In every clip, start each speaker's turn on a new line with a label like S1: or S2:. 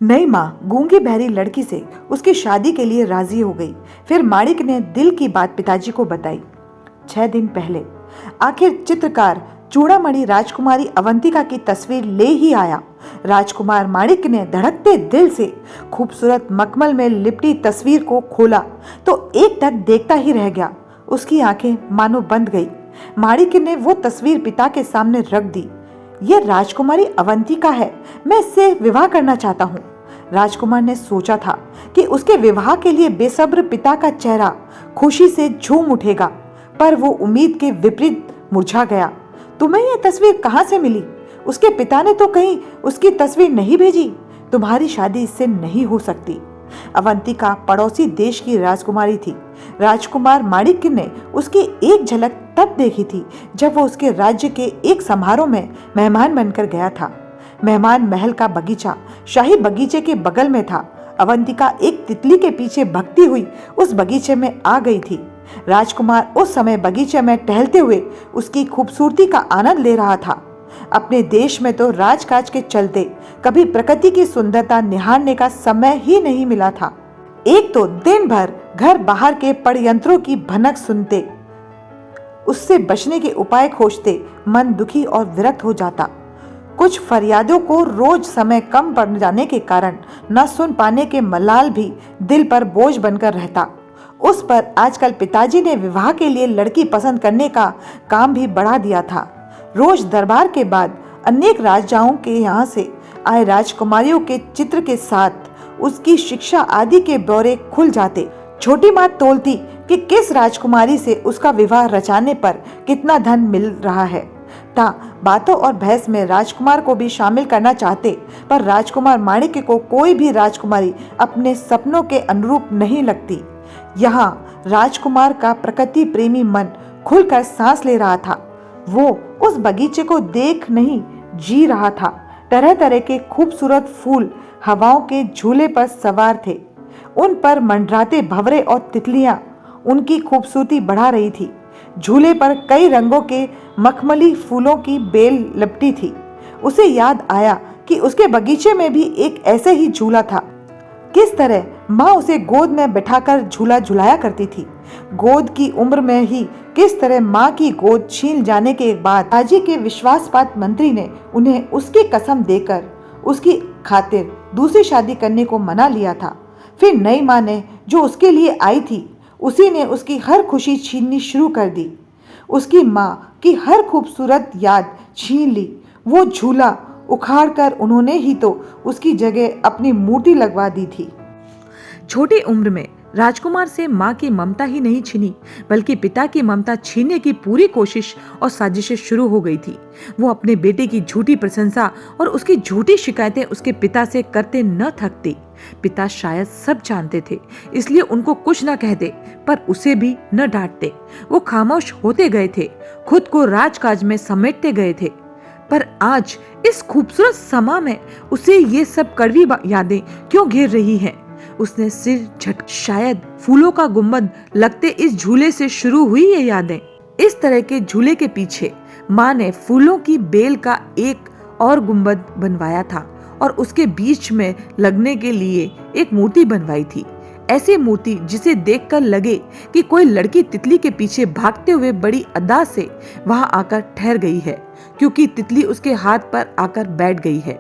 S1: नई माँ गूंगी बहरी लड़की से उसकी शादी के लिए राजी हो गई। फिर माणिक ने दिल की बात पिताजी को बताई। 6 दिन पहले आखिर चित्रकार चूड़ामणि राजकुमारी अवंतिका की तस्वीर ले ही आया। राजकुमार माणिक ने धड़कते दिल से खूबसूरत मखमल में लिपटी तस्वीर को खोला तो एकटक देखता ही रह गया। उसकी आंखें मानो बंद गई। माणिक ने वो तस्वीर पिता के सामने रख दी। ये राजकुमारी अवंतिका है, मैं इससे विवाह करना चाहता हूँ। राजकुमार ने सोचा था कि उसके विवाह के लिए बेसब्र पिता का चेहरा खुशी से झूम उठेगा, पर वो उम्मीद के विपरीत मुरझा गया। तुम्हें यह तस्वीर कहाँ से मिली? उसके पिता ने तो कहीं उसकी तस्वीर नहीं भेजी। तुम्हारी शादी इससे नहीं हो सकती। अवंतिका पड़ोसी देश की राजकुमारी थी। राजकुमार माणिक ने उसकी एक झलक तब देखी थी जब वो उसके राज्य के एक समारोह में मेहमान बनकर गया था। मेहमान महल का बगीचा शाही बगीचे के बगल में था। अवंतिका एक तितली के पीछे भागती हुई उस बगीचे में आ गई थी। राजकुमार उस समय बगीचे में टहलते हुए उसकी खूबसूरती का आनंद ले रहा था। अपने देश में तो राजकाज के चलते कभी प्रकृति की सुंदरता निहारने का समय ही नहीं मिला था। एक तो दिन भर घर बाहर के षड्यंत्रों की भनक सुनते, उससे बचने के उपाय खोजते मन दुखी और विरक्त हो जाता। कुछ फरियादों को रोज समय कम पड़ जाने के कारण न सुन पाने के मलाल भी दिल पर बोझ बनकर रहता। उस पर आजकल पिताजी ने विवाह के लिए लड़की पसंद करने का काम भी बढ़ा दिया था। रोज दरबार के बाद अनेक राजाओं के यहाँ से आए राजकुमारियों के चित्र के साथ उसकी शिक्षा आदि के ब्यौरे खुल जाते। छोटी माँ तोलती कि किस राजकुमारी से उसका विवाह रचाने पर कितना धन मिल रहा है। बातों और बहस में राजकुमार को भी शामिल करना चाहते, पर राजकुमार माणिक को कोई भी राजकुमारी अपने सपनों के अनुरूप नहीं लगती। यहाँ राजकुमार का प्रकृति प्रेमी मन खुलकर सांस ले रहा था। वो उस बगीचे को देख नहीं जी रहा था। तरह तरह के खूबसूरत फूल हवाओं के झूले पर सवार थे। उन पर मंडराते भंवरे और तितलियां उनकी खूबसूरती बढ़ा रही थी। झूले पर कई रंगों के मखमली फूलों की बेल लपटी थी। उसे याद आया कि उसके बगीचे में भी एक ऐसे ही झूला था। किस तरह माँ उसे गोद में बैठाकर झूला झुलाया करती थी। गोद की उम्र में ही किस तरह माँ की गोद छीन जाने के बाद राजे के विश्वासपात्र मंत्री ने उन्हें उसकी कसम देकर उसकी खातिर दूसरी शादी करने को मना लिया था। फिर नई माँ ने जो उसके लिए आई थी, उसी ने उसकी हर खुशी छीननी शुरू कर दी। उसकी माँ की हर खूबसूरत याद छीन ली। वो झूला उखाड़कर उन्होंने ही तो उसकी जगह अपनी मूर्ति लगवा दी थी।
S2: छोटी उम्र में राजकुमार से माँ की ममता ही नहीं छिनी, बल्कि पिता की ममता छीनने की पूरी कोशिश और साजिशें शुरू हो गई थी। वो अपने बेटे की झूठी प्रशंसा और उसकी झूठी शिकायतें उसके पिता से करते न थकते। पिता शायद सब जानते थे, इसलिए उनको कुछ न कहते, पर उसे भी न डांटते। वो खामोश होते गए थे, खुद को राजकाज में समेटते गए थे। पर आज इस खूबसूरत समा में उसे ये सब कड़वी यादें क्यों घेर रही हैं? उसने सिर झटका। शायद फूलों का गुंबद लगते इस झूले से शुरू हुई ये यादें। इस तरह के झूले के पीछे माँ ने फूलों की बेल का एक और गुंबद बनवाया था और उसके बीच में लगने के लिए एक मूर्ति बनवाई थी। ऐसी मूर्ति जिसे देखकर लगे कि कोई लड़की तितली के पीछे भागते हुए बड़ी अदा से वहां आकर ठहर गई है, क्योंकि तितली उसके हाथ पर आकर बैठ गई है।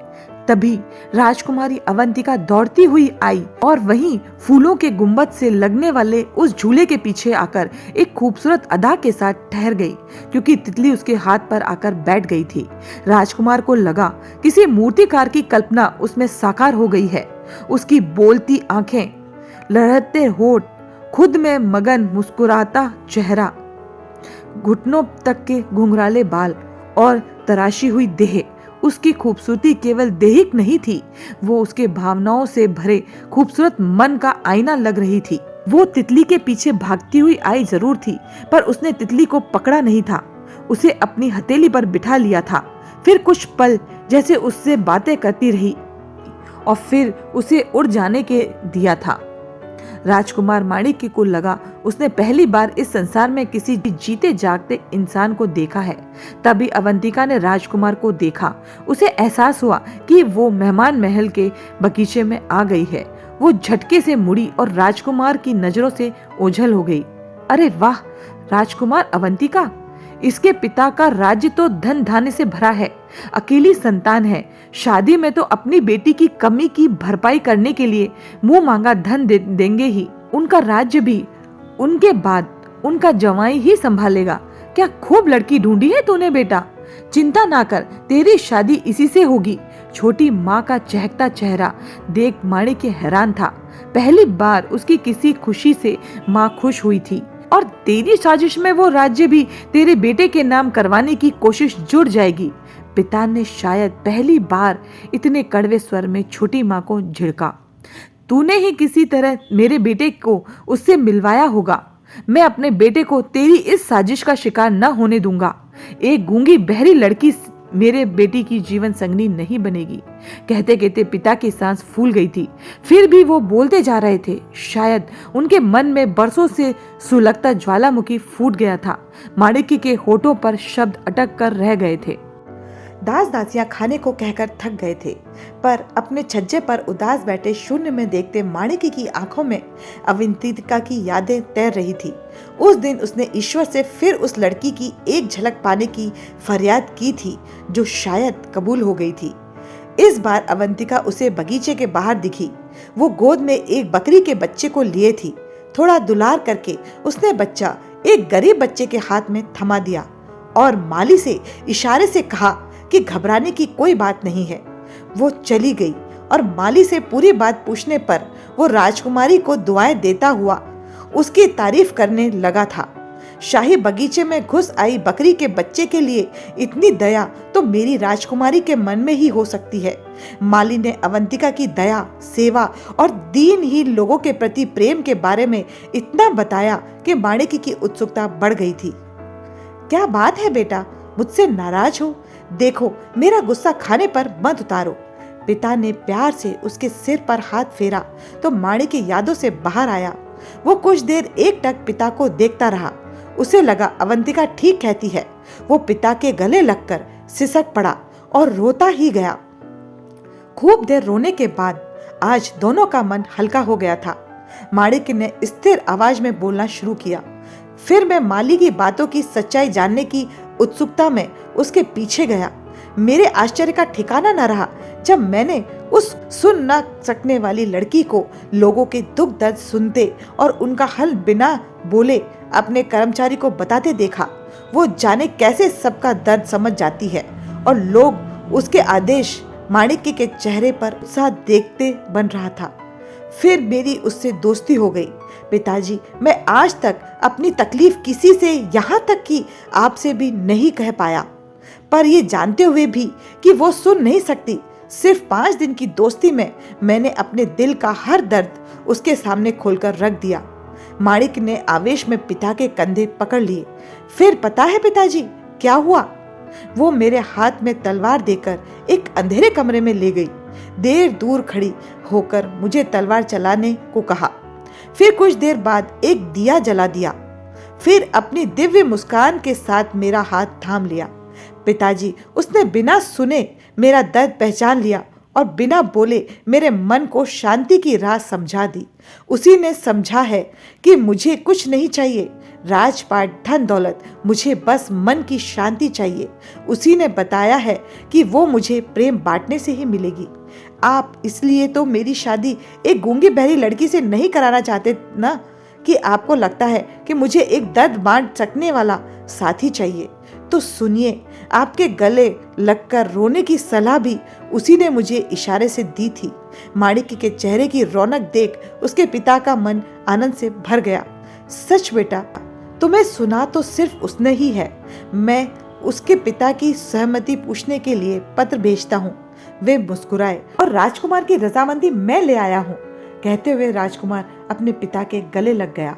S2: तभी राजकुमारी अवंतिका दौड़ती हुई आई और वहीं फूलों के गुंबद से लगने वाले उस झूले के पीछे आकर एक खूबसूरत अदा के साथ ठहर गई, क्योंकि तितली उसके हाथ पर आकर बैठ गई थी। राजकुमार को लगा किसी मूर्तिकार की कल्पना उसमें साकार हो गई है। उसकी बोलती आंखें, लहराते होठ, खुद में मगन मुस्कुराता चेहरा, घुटनों तक के घुंघराले बाल और तराशी हुई देह उसकी खूबसूरती केवल दैहिक नहीं थी, वो उसके भावनाओं से भरे खूबसूरत मन का आईना लग रही थी। वो तितली के पीछे भागती हुई आई जरूर थी, पर उसने तितली को पकड़ा नहीं था, उसे अपनी हथेली पर बिठा लिया था। फिर कुछ पल जैसे उससे बातें करती रही और फिर उसे उड़ जाने के दिया था। राजकुमार माणिक्य को लगा उसने पहली बार इस संसार में किसी जीते जागते इंसान को देखा है। तभी अवंतिका ने राजकुमार को देखा। उसे एहसास हुआ कि वो मेहमान महल के बगीचे में आ गई है। वो झटके से मुड़ी और राजकुमार की नजरों से ओझल हो गई। अरे वाह, राजकुमार अवंतिका! इसके पिता का राज्य तो धन धान्य से भरा है, अकेली संतान है। शादी में तो अपनी बेटी की कमी की भरपाई करने के लिए मुंह मांगा धन देंगे ही। उनका राज्य भी उनके बाद उनका जवाई ही संभालेगा। क्या खूब लड़की ढूंढी है तूने बेटा? चिंता ना कर, तेरी शादी इसी से होगी। छोटी माँ का चहकता चेहरा देख माणिक्य हैरान था। पहली बार उसकी किसी खुशी से माँ खुश हुई थी। और तेरी साजिश में वो राज्य भी तेरे बेटे के नाम करवाने की कोशिश जुड़ जाएगी। पिता ने शायद पहली बार इतने कड़वे स्वर में छोटी माँ को झिड़का। तूने ही किसी तरह मेरे बेटे को उससे मिलवाया होगा। मैं अपने बेटे को तेरी इस साजिश का शिकार न होने दूंगा। एक गूंगी बहरी लड़की मेरे बेटी की जीवन संगनी नहीं बनेगी। कहते कहते पिता की सांस फूल गई थी। फिर भी वो बोलते जा रहे थे। शायद उनके मन में बरसों से सुलगता ज्वालामुखी फूट गया था। माणिक्य के होठों पर शब्द अटक कर रह गए थे।
S1: दास दासियां खाने को कहकर थक गए थे, पर अपने छज्जे पर उदास बैठे शून्य में देखते माणिक्य की आंखों में अवंतिका की यादें तैर रही थी। उस दिन उसने ईश्वर से फिर उस लड़की की एक झलक पाने की फरियाद की थी, जो शायद कबूल हो गई थी। इस बार अवंतिका उसे बगीचे के बाहर दिखी। वो गोद में एक बकरी के बच्चे को लिए थी। थोड़ा दुलार करके उसने बच्चा एक गरीब बच्चे के हाथ में थमा दिया और माली से इशारे से कहा कि घबराने की कोई बात नहीं है। वो चली गई और माली से पूरी बात पूछने पर वो राजकुमारी को दुआएं देता हुआ उसकी तारीफ करने लगा था। शाही बगीचे में घुस आई बकरी के बच्चे के लिए इतनी दया तो मेरी राजकुमारी के मन में ही हो सकती है। माली ने अवंतिका की दया, सेवा और दीनहीन लोगों के प्रति प्रेम के बारे में इतना बताया कि माणिक्य की उत्सुकता बढ़ गई थी। क्या बात है बेटा, मुझसे नाराज हो? देखो, मेरा गुस्सा खाने पर मत उतारो। पिता ने प्यार से उसके सिर पर हाथ फेरा तो माणिक्य यादों से बाहर आया। वो कुछ देर एकटक पिता को देखता रहा। उसे लगा अवंतिका ठीक कहती है। वो पिता के गले लगकर सिसक पड़ा और रोता ही गया। खूब देर रोने के बाद आज दोनों का मन हल्का हो गया था। माणिक्य ने स्थिर आवाज में बोलना शुरू किया। फिर मैं माली की बातों की सच्चाई जानने की उत्सुकता में उसके पीछे गया। मेरे आश्चर्य का ठिकाना न रहा जब मैंने उस सुन न सकने वाली लड़की को लोगों के दुख दर्द सुनते और उनका हल बिना बोले अपने कर्मचारी को बताते देखा। वो जाने कैसे सबका दर्द समझ जाती है और लोग उसके आदेश माणिक्य के चेहरे पर उत्साह देखते बन रहा था। फिर मेरी उससे दोस्ती हो गई। पिताजी, मैं आज तक अपनी तकलीफ किसी से, यहाँ तक कि आपसे भी नहीं कह पाया, पर ये जानते हुए भी कि वो सुन नहीं सकती। सिर्फ 5 दिन की दोस्ती में मैंने अपने दिल का हर दर्द उसके सामने खोलकर रख दिया। माणिक्य ने आवेश में पिता के कंधे पकड़ लिए। फिर पता है पिताजी क्या हुआ? वो मेरे हाथ में तलवार देकर एक अंधेरे कमरे में ले गई। देर दूर खड़ी होकर मुझे तलवार चलाने को कहा। फिर कुछ देर बाद एक दिया जला दिया। फिर अपनी दिव्य मुस्कान के साथ मेरा हाथ थाम लिया। पिताजी, उसने बिना सुने मेरा दर्द पहचान लिया और बिना बोले मेरे मन को शांति की राह समझा दी। उसी ने समझा है कि मुझे कुछ नहीं चाहिए, राजपाट, धन दौलत, मुझे बस मन की शांति चाहिए। उसी ने बताया है कि वो मुझे प्रेम बांटने से ही मिलेगी। आप इसलिए तो मेरी शादी एक गूंगी बहरी लड़की से नहीं कराना चाहते ना, कि आपको लगता है कि मुझे एक दर्द बांट सकने वाला साथी चाहिए। तो सुनिए, आपके गले लगकर रोने की सलाह भी उसी ने मुझे इशारे से दी थी। माणिक्य के चेहरे की रौनक देख उसके पिता का मन आनंद से भर गया। सच बेटा, तुम्हें सुना तो सिर्फ उसने ही है। मैं उसके पिता की सहमति पूछने के लिए पत्र भेजता हूँ। वे मुस्कुराए। और राजकुमार की रजामंदी मैं ले आया हूँ। कहते हुए राजकुमार अपने पिता के गले लग गया।